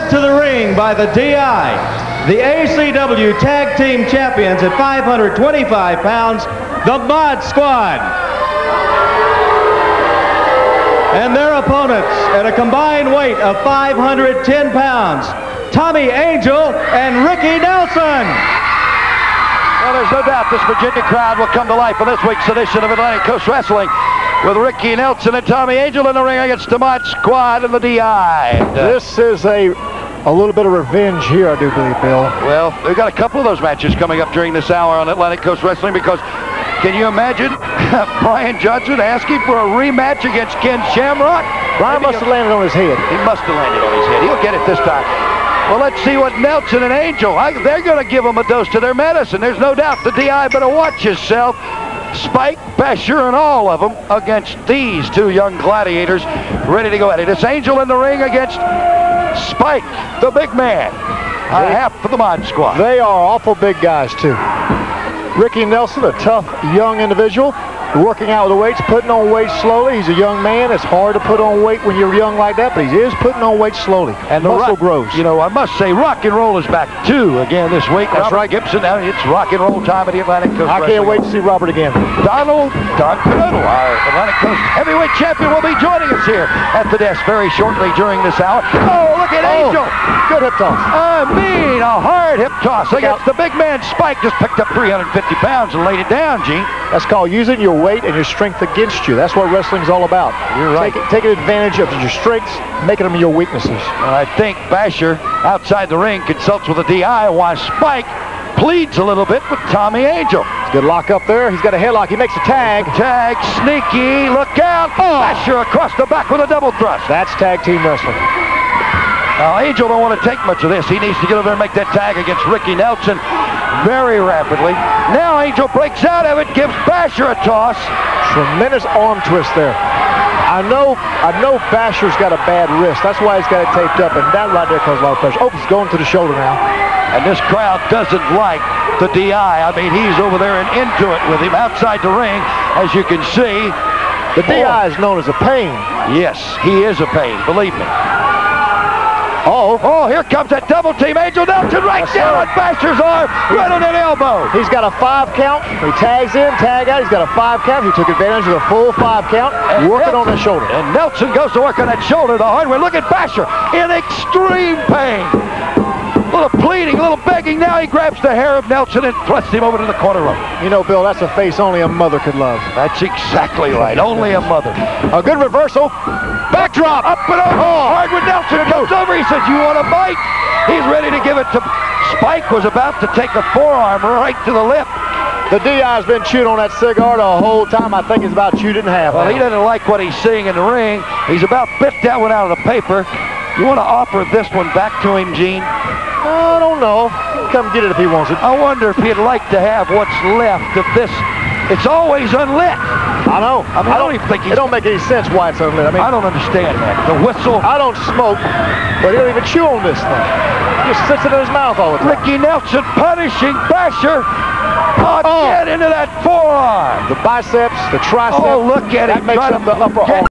sent to the ring by the DI, the ACW Tag Team Champions at 525 pounds, the Mod Squad. And their opponents at a combined weight of 510 pounds, Tommy Angel and Ricky Nelson. Well, there's no doubt this Virginia crowd will come to life for this week's edition of Atlantic Coast Wrestling with Ricky Nelson and Tommy Angel in the ring against the Mod Squad and the DI. This is a little bit of revenge here, I do believe, Bill. Well, we've got a couple of those matches coming up during this hour on Atlantic Coast Wrestling because can you imagine Brian Johnson asking for a rematch against Ken Shamrock? Brian must have landed on his head. He must have landed on his head. He'll get it this time. Well, let's see what Nelson and Angel, they're going to give them a dose to their medicine. There's no doubt the DI better watch himself. Spike, Basher, and all of them against these two young gladiators ready to go at it. It's Angel in the ring against Spike, the big man, half of the Mod Squad. They are awful big guys, too. Ricky Nelson, a tough young individual, working out with the weights, putting on weight slowly. He's a young man. It's hard to put on weight when you're young like that, but he is putting on weight slowly. And the muscle grows. You know, I must say, rock and roll is back too again this week. That's Robert right. Gibson. Now it's rock and roll time at the Atlantic Coast. I can't wait to see Robert again. Don Canoodle, our Atlantic Coast heavyweight champion, will be joining us here at the desk very shortly during this hour. Oh, look at Angel. Good hip toss. I mean, a hard hip toss against the big man. Spike just picked up 350 pounds and laid it down, Gene. That's called using your weight and your strength against you. That's what wrestling's all about. You're right. Taking advantage of your strengths, making them your weaknesses. And I think Basher, outside the ring, consults with the DI while Spike pleads a little bit with Tommy Angel. Good lock up there. He's got a headlock. He makes a tag. Tag, sneaky, look out. Oh. Basher across the back with a double thrust. That's tag team wrestling. Now, Angel don't want to take much of this. He needs to get over there and make that tag against Ricky Nelson very rapidly. Now Angel breaks out of it, gives Basher a toss. Tremendous arm twist there. I know Basher's got a bad wrist. That's why he's got it taped up, and that right there causes a lot of pressure. Oh, he's going to the shoulder now. And this crowd doesn't like the DI. I mean, he's over there and into it with him outside the ring, as you can see. The DI is known as a pain. Yes, he is a pain, believe me. Oh, here comes that double team. Angel Nelson right down on Basher's arm, right on that elbow. He's got a 5 count. He tags in, tag out. He's got a 5 count. He took advantage of the full 5 count, working on the shoulder. And Nelson goes to work on that shoulder the hard way. Look at Basher in extreme pain. A little pleading, a little begging. Now he grabs the hair of Nelson and thrusts him over to the corner rope. You know, Bill, that's a face only a mother could love. That's exactly right. Only a mother. A good reversal. Backdrop. Up and over. Hardwood Nelson goes over. He says, you want a bite? He's ready to give it to Spike. Was about to take a forearm right to the lip. The DI's been chewing on that cigar the whole time. I think he's about chewed it in half. Well, he doesn't like what he's seeing in the ring. He's about bit that one out of the paper. You want to offer this one back to him, Gene? I don't know. Come get it if he wants it. I wonder if he'd like to have what's left of this. It's always unlit. I know. I mean, I don't even think it don't make any sense why it's unlit. I don't understand that. The whistle. I don't smoke, but he don't even chew on this thing. He just sits it in his mouth all the time. Ricky Nelson punishing Basher. Get into that forearm. The biceps, the triceps. Oh, look at him. That makes up the upper arm.